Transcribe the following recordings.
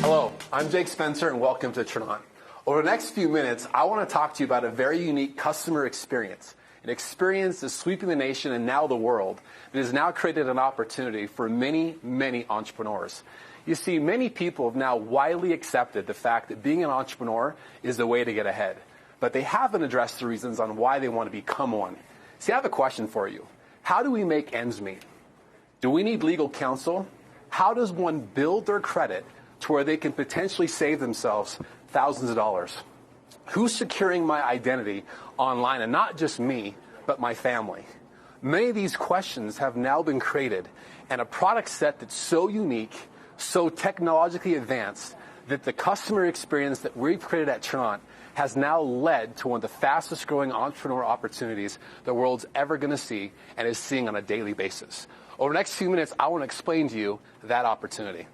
Hello, I'm Jake Spencer and welcome to Tranont. Over the next few minutes, I want to talk to you about a very unique customer experience, an experience that's sweeping the nation and now the world that has now created an opportunity for many, many entrepreneurs. You see, many people have now widely accepted the fact that being an entrepreneur is the way to get ahead, but they haven't addressed the reasons on why they want to become one. See, I have a question for you. How do we make ends meet? Do we need legal counsel? How does one build their credit to where they can potentially save themselves thousands of dollars? Who's securing my identity online, and not just me, but my family? Many of these questions have now been created, and a product set that's so unique, so technologically advanced, that the customer experience that we've created at Tranont has now led to one of the fastest growing entrepreneur opportunities the world's ever going to see and is seeing on a daily basis. Over the next few minutes, I want to explain to you that opportunity.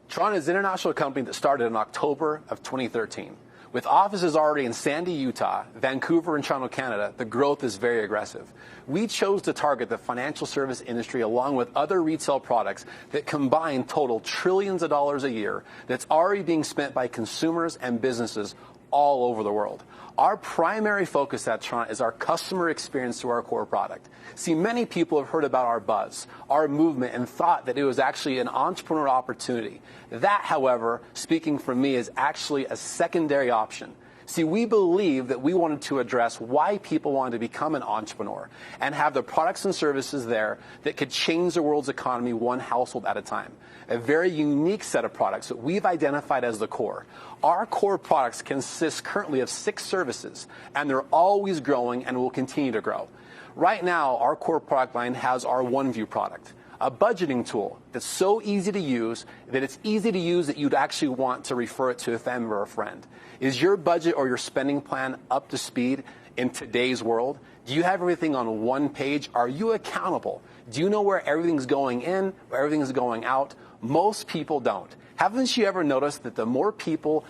Tranont is an international company that started in October of 2013. With offices already in Sandy, Utah, Vancouver, and Tranont, Canada, the growth is very aggressive. We chose to target the financial service industry along with other retail products that combine total trillions of dollars a year that's already being spent by consumers and businesses all over the world. Our primary focus at Tranont is our customer experience through our core product. See, many people have heard about our buzz, our movement, and thought that it was actually an entrepreneur opportunity. That, however, speaking for me, is actually a secondary option. See, we believe that we wanted to address why people wanted to become an entrepreneur and have the products and services there that could change the world's economy one household at a time. A very unique set of products that we've identified as the core. Our core products consist currently of 6 services, and they're always growing and will continue to grow. Right now, our core product line has our OneView product, a budgeting tool that's so easy to use that it's easy to use that you'd actually want to refer it to a family or a friend. Is your budget or your spending plan up to speed in today's world? Do you have everything on one page? Are you accountable? Do you know where everything's going in, where everything's going out? Most people don't. Haven't you ever noticed that the more people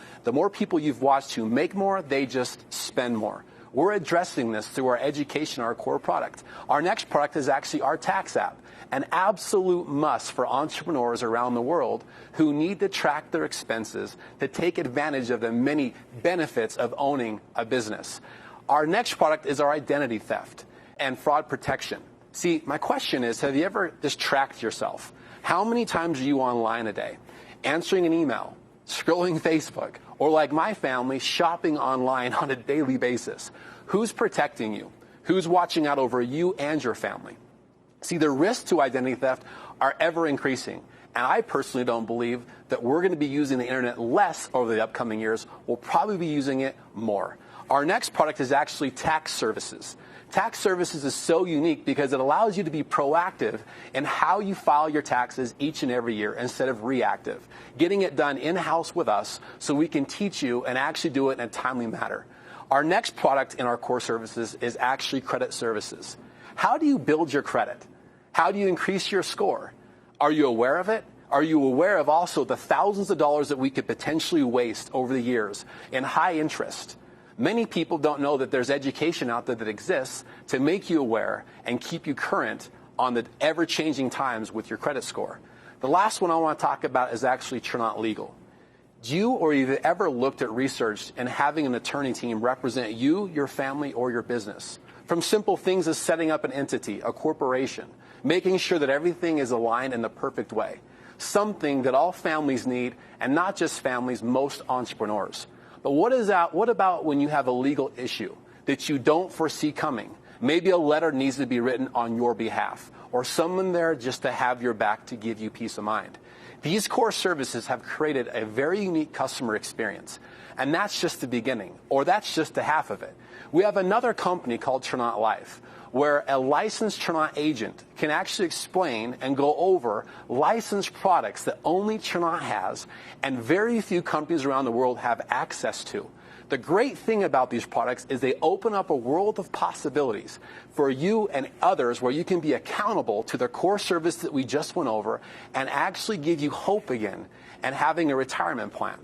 you've watched who make more, they just spend more? We're addressing this through our education, our core product. Our next product is actually our tax app, an absolute must for entrepreneurs around the world who need to track their expenses to take advantage of the many benefits of owning a business. Our next product is our identity theft and fraud protection. See, my question is, have you ever just tracked yourself? How many times are you online a day? Answering an email, scrolling Facebook, or like my family, shopping online on a daily basis. Who's protecting you? Who's watching out over you and your family? See, the risks to identity theft are ever increasing, and I personally don't believe that we're going to be using the internet less over the upcoming years. We'll probably be using it more. Our next product is actually tax services. Tax services is so unique because it allows you to be proactive in how you file your taxes each and every year instead of reactive. Getting it done in-house with us so we can teach you and actually do it in a timely manner. Our next product in our core services is actually credit services. How do you build your credit? How do you increase your score? Are you aware of it? Are you aware of also the thousands of dollars that we could potentially waste over the years in high interest? Many people don't know that there's education out there that exists to make you aware and keep you current on the ever-changing times with your credit score. The last one I want to talk about is actually Tranont Legal. Do you or have you ever looked at research and having an attorney team represent you, your family, or your business? From simple things as setting up an entity, a corporation, making sure that everything is aligned in the perfect way. Something that all families need, and not just families, most entrepreneurs. But what about when you have a legal issue that you don't foresee coming? Maybe a letter needs to be written on your behalf, or someone there just to have your back to give you peace of mind. These core services have created a very unique customer experience, and that's just the beginning, or that's just the half of it. We have another company called Tranont Life, where a licensed Tranont agent can actually explain and go over licensed products that only Tranont has and very few companies around the world have access to. The great thing about these products is they open up a world of possibilities for you and others where you can be accountable to the core service that we just went over and actually give you hope again and having a retirement plan.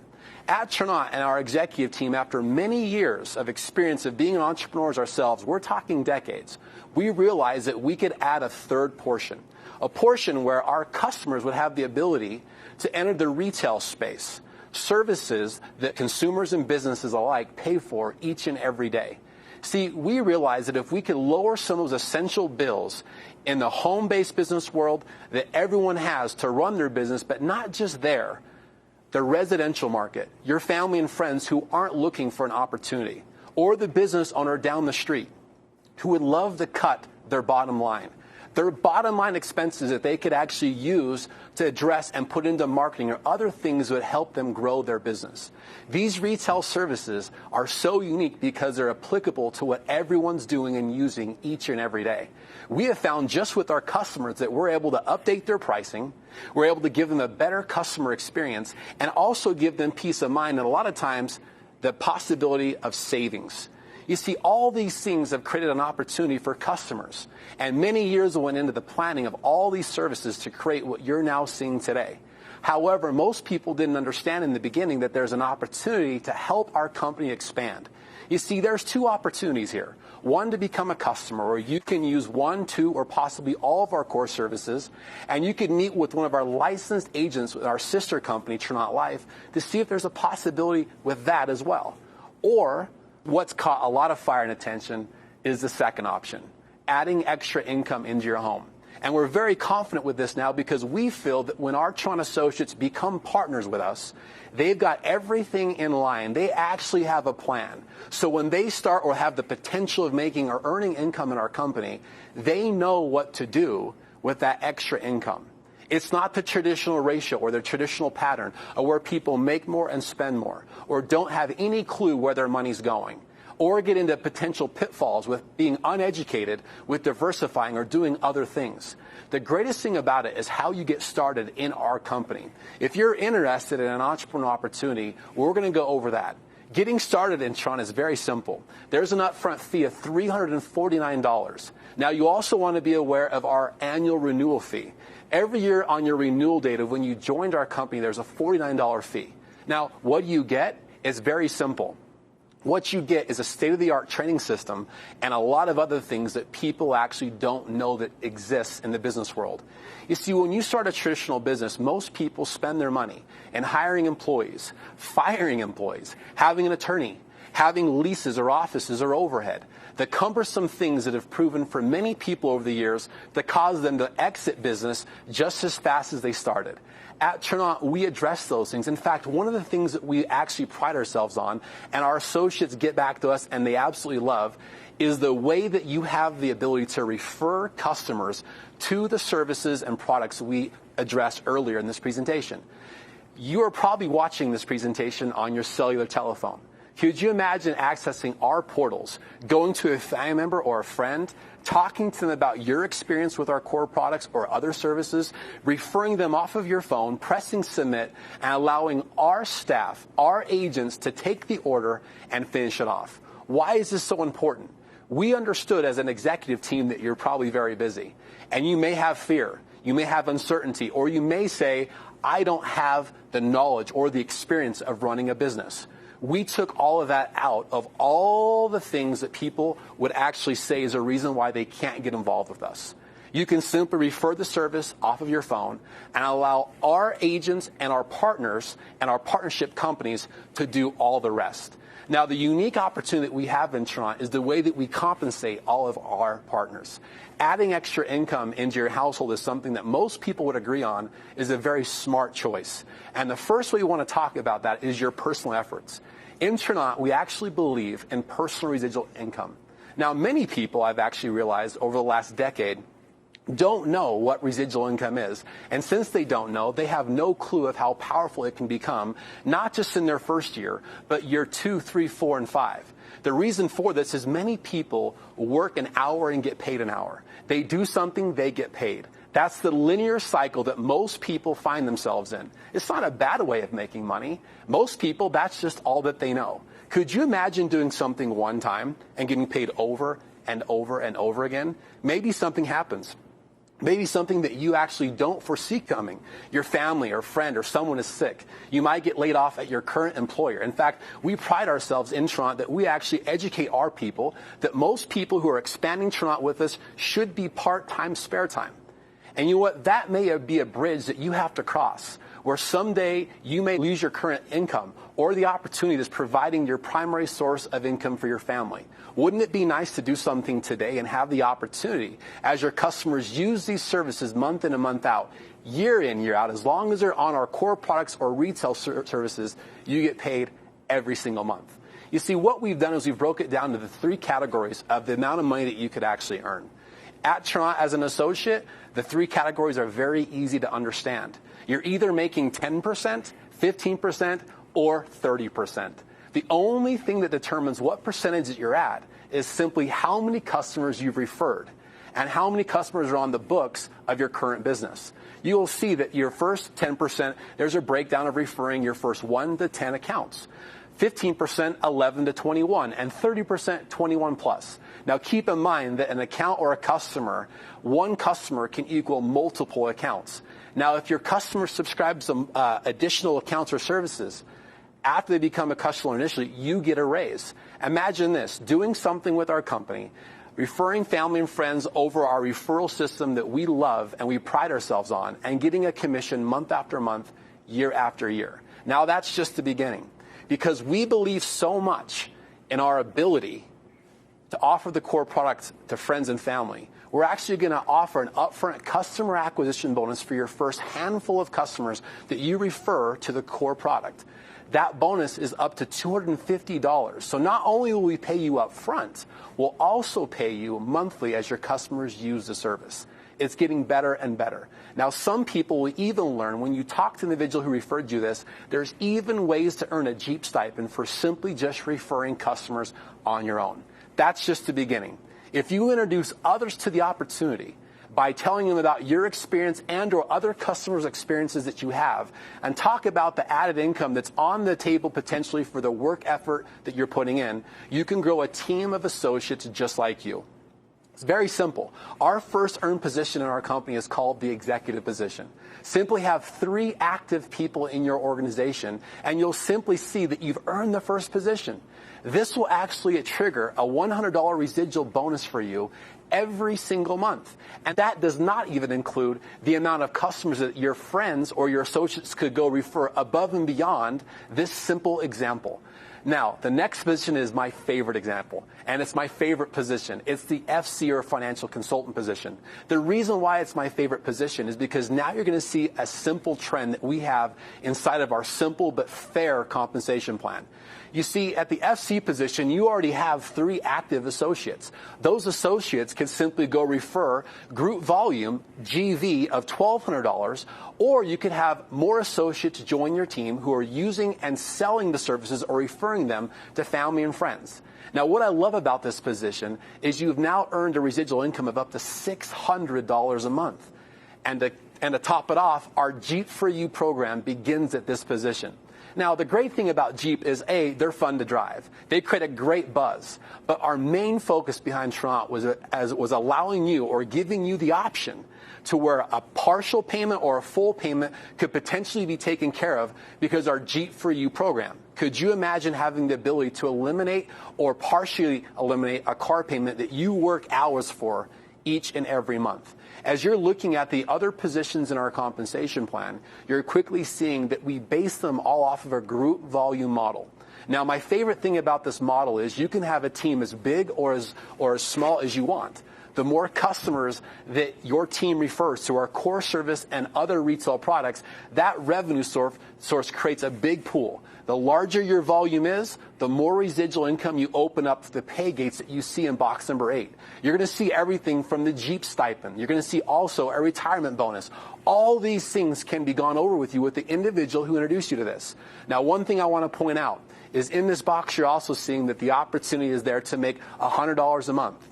At Tranont and our executive team, after many years of experience of being entrepreneurs ourselves, we're talking decades, we realized that we could add a third portion, a portion where our customers would have the ability to enter the retail space. services that consumers and businesses alike pay for each and every day. See, we realize that if we could lower some of those essential bills in the home-based business world that everyone has to run their business, but not just there, the residential market, your family and friends who aren't looking for an opportunity, or the business owner down the street who would love to cut their bottom line. Their bottom line expenses that they could actually use to address and put into marketing or other things that would help them grow their business. These retail services are so unique because they're applicable to what everyone's doing and using each and every day. We have found just with our customers that we're able to update their pricing, we're able to give them a better customer experience, and also give them peace of mind, and a lot of times the possibility of savings. You see, all these things have created an opportunity for customers, and many years went into the planning of all these services to create what you're now seeing today. However, most people didn't understand in the beginning that there's an opportunity to help our company expand. You see, there's two opportunities here. One, to become a customer, where you can use one, two, or possibly all of our core services, and you can meet with one of our licensed agents with our sister company, Tranont Life, to see if there's a possibility with that as well. Or what's caught a lot of fire and attention is the second option, adding extra income into your home. And we're very confident with this now because we feel that when our Tranont associates become partners with us, they've got everything in line. They actually have a plan. So when they start or have the potential of making or earning income in our company, they know what to do with that extra income. It's not the traditional ratio or the traditional pattern of where people make more and spend more, or don't have any clue where their money's going, or get into potential pitfalls with being uneducated, with diversifying or doing other things. The greatest thing about it is how you get started in our company. If you're interested in an entrepreneurial opportunity, we're going to go over that. Getting started in Tranont is very simple. There's an upfront fee of $349. Now, you also want to be aware of our annual renewal fee. Every year on your renewal date of when you joined our company, there's a $49 fee. Now, what do you get? It's very simple. What you get is a state-of-the-art training system and a lot of other things that people actually don't know that exists in the business world. You see, when you start a traditional business, most people spend their money in hiring employees, firing employees, having an attorney, having leases or offices or overhead. The cumbersome things that have proven for many people over the years to cause them to exit business just as fast as they started. At Tranont, we address those things. In fact, one of the things that we actually pride ourselves on, and our associates get back to us and they absolutely love, is the way that you have the ability to refer customers to the services and products we addressed earlier in this presentation. You are probably watching this presentation on your cellular telephone. Could you imagine accessing our portals, going to a family member or a friend, talking to them about your experience with our core products or other services, referring them off of your phone, pressing submit, and allowing our staff, our agents, to take the order and finish it off? Why is this so important? We understood as an executive team that you're probably very busy, and you may have fear, you may have uncertainty, or you may say, I don't have the knowledge or the experience of running a business. We took all of that out of all the things that people would actually say is a reason why they can't get involved with us. You can simply refer the service off of your phone and allow our agents and our partners and our partnership companies to do all the rest. Now, the unique opportunity that we have in Tranont is the way that we compensate all of our partners. Adding extra income into your household is something that most people would agree on is a very smart choice. And the first way we want to talk about that is your personal efforts. In Tranont, we actually believe in personal residual income. Now, many people, I've actually realized over the last decade, don't know what residual income is. And since they don't know, they have no clue of how powerful it can become, not just in their first year, but year 2, 3, 4, and 5. The reason for this is many people work an hour and get paid an hour. They do something, they get paid. That's the linear cycle that most people find themselves in. It's not a bad way of making money. Most people, that's just all that they know. Could you imagine doing something one time and getting paid over and over and over again? Maybe something happens. Maybe something that you actually don't foresee coming. Your family or friend or someone is sick. You might get laid off at your current employer. In fact, we pride ourselves in Tranont that we actually educate our people that most people who are expanding Tranont with us should be part-time spare time. And you know what? That may be a bridge that you have to cross, where someday you may lose your current income or the opportunity that's providing your primary source of income for your family. Wouldn't it be nice to do something today and have the opportunity, as your customers use these services month in and month out, year in, year out, as long as they're on our core products or retail services, you get paid every single month. You see, what we've done is we've broke it down to the 3 categories of the amount of money that you could actually earn. At Tranont, as an associate, the 3 categories are very easy to understand. You're either making 10%, 15%, or 30%. The only thing that determines what percentage that you're at is simply how many customers you've referred and how many customers are on the books of your current business. You will see that your first 10%, there's a breakdown of referring your first 1 to 10 accounts. 15%, 11 to 21, and 30%, 21 plus. Now keep in mind that an account or a customer, one customer can equal multiple accounts. Now if your customer subscribes some additional accounts or services, after they become a customer initially, you get a raise. Imagine this, doing something with our company, referring family and friends over our referral system that we love and we pride ourselves on, and getting a commission month after month, year after year. Now that's just the beginning. Because we believe so much in our ability to offer the core product to friends and family, we're actually going to offer an upfront customer acquisition bonus for your first handful of customers that you refer to the core product. That bonus is up to $250. So not only will we pay you up front, we'll also pay you monthly as your customers use the service. It's getting better and better. Now, some people will even learn, when you talk to the individual who referred you this, there's even ways to earn a Jeep stipend for simply just referring customers on your own. That's just the beginning. If you introduce others to the opportunity by telling them about your experience and or other customers' experiences that you have, and talk about the added income that's on the table potentially for the work effort that you're putting in, you can grow a team of associates just like you. It's very simple. Our first earned position in our company is called the executive position. Simply have 3 active people in your organization, and you'll simply see that you've earned the first position. This will actually trigger a $100 residual bonus for you every single month. And that does not even include the amount of customers that your friends or your associates could go refer above and beyond this simple example. Now, the next position is my favorite example, and it's my favorite position. It's the FC, or financial consultant position. The reason why it's my favorite position is because now you're going to see a simple trend that we have inside of our simple but fair compensation plan. You see, at the FC position, you already have 3 active associates. Those associates can simply go refer group volume, GV, of $1,200, or you could have more associates join your team who are using and selling the services or referring them to family and friends. Now, what I love about this position is you've now earned a residual income of up to $600 a month. And to top it off, our Jeep for You program begins at this position. Now, the great thing about Jeep is, A, they're fun to drive. They create a great buzz. But our main focus behind Tranont was allowing you, or giving you the option to where a partial payment or a full payment could potentially be taken care of because our Jeep for You program. Could you imagine having the ability to eliminate or partially eliminate a car payment that you work hours for each and every month? As you're looking at the other positions in our compensation plan, you're quickly seeing that we base them all off of a group volume model. Now, my favorite thing about this model is you can have a team as big or as small as you want. The more customers that your team refers to our core service and other retail products, that revenue source creates a big pool. The larger your volume is, the more residual income you open up to the pay gates that you see in box number 8. You're going to see everything from the Jeep stipend. You're going to see also a retirement bonus. All these things can be gone over with you with the individual who introduced you to this. Now, one thing I want to point out is in this box, you're also seeing that the opportunity is there to make $100 a month,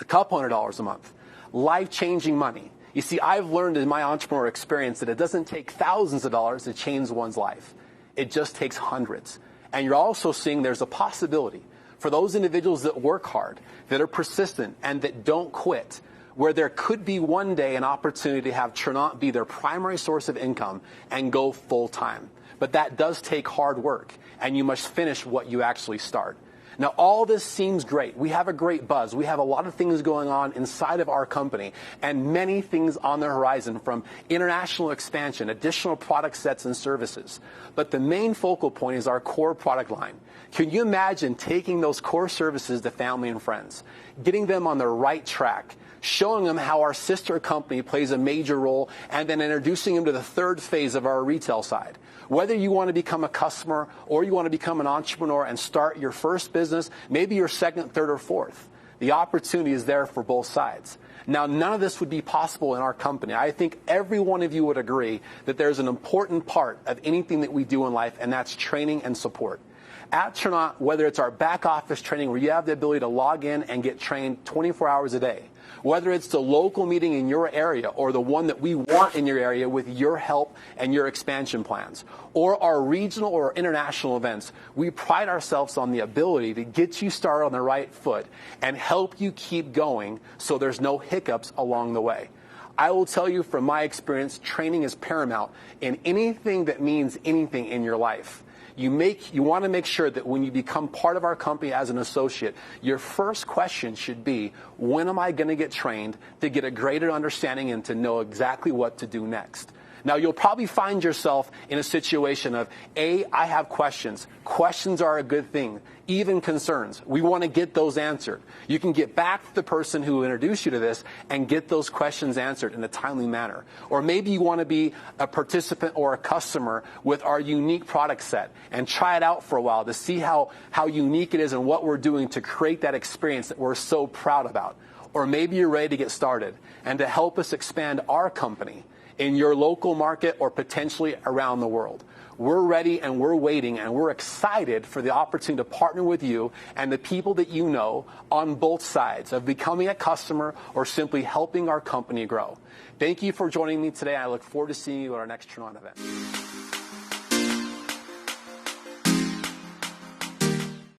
a couple $100 a month, life-changing money. You see, I've learned in my entrepreneur experience that it doesn't take thousands of dollars to change one's life. It just takes hundreds. And you're also seeing there's a possibility for those individuals that work hard, that are persistent, and that don't quit, where there could be one day an opportunity to have Tranont be their primary source of income and go full-time. But that does take hard work, and you must finish what you actually start. Now, all this seems great. We have a great buzz. We have a lot of things going on inside of our company and many things on the horizon, from international expansion, additional product sets and services. But the main focal point is our core product line. Can you imagine taking those core services to family and friends, getting them on the right track, showing them how our sister company plays a major role, and then introducing them to the third phase of our retail side? Whether you want to become a customer or you want to become an entrepreneur and start your first business, maybe your second, third, or fourth, the opportunity is there for both sides. Now, none of this would be possible in our company. I think every one of you would agree that there's an important part of anything that we do in life, and that's training and support. At Tranont, whether it's our back office training where you have the ability to log in and get trained 24 hours a day, whether it's the local meeting in your area or the one that we want in your area with your help and your expansion plans, or our regional or international events, we pride ourselves on the ability to get you started on the right foot and help you keep going so there's no hiccups along the way. I will tell you from my experience, training is paramount in anything that means anything in your life. You want to make sure that when you become part of our company as an associate, your first question should be, when am I going to get trained to get a greater understanding and to know exactly what to do next? Now, you'll probably find yourself in a situation of, I have questions. Questions are a good thing. Even concerns. We want to get those answered. You can get back to the person who introduced you to this and get those questions answered in a timely manner. Or maybe you want to be a participant or a customer with our unique product set and try it out for a while to see how unique it is and what we're doing to create that experience that we're so proud about. Or maybe you're ready to get started and to help us expand our company in your local market or potentially around the world. We're ready and we're waiting and we're excited for the opportunity to partner with you and the people that you know on both sides of becoming a customer or simply helping our company grow. Thank you for joining me today. I look forward to seeing you at our next Tranont event.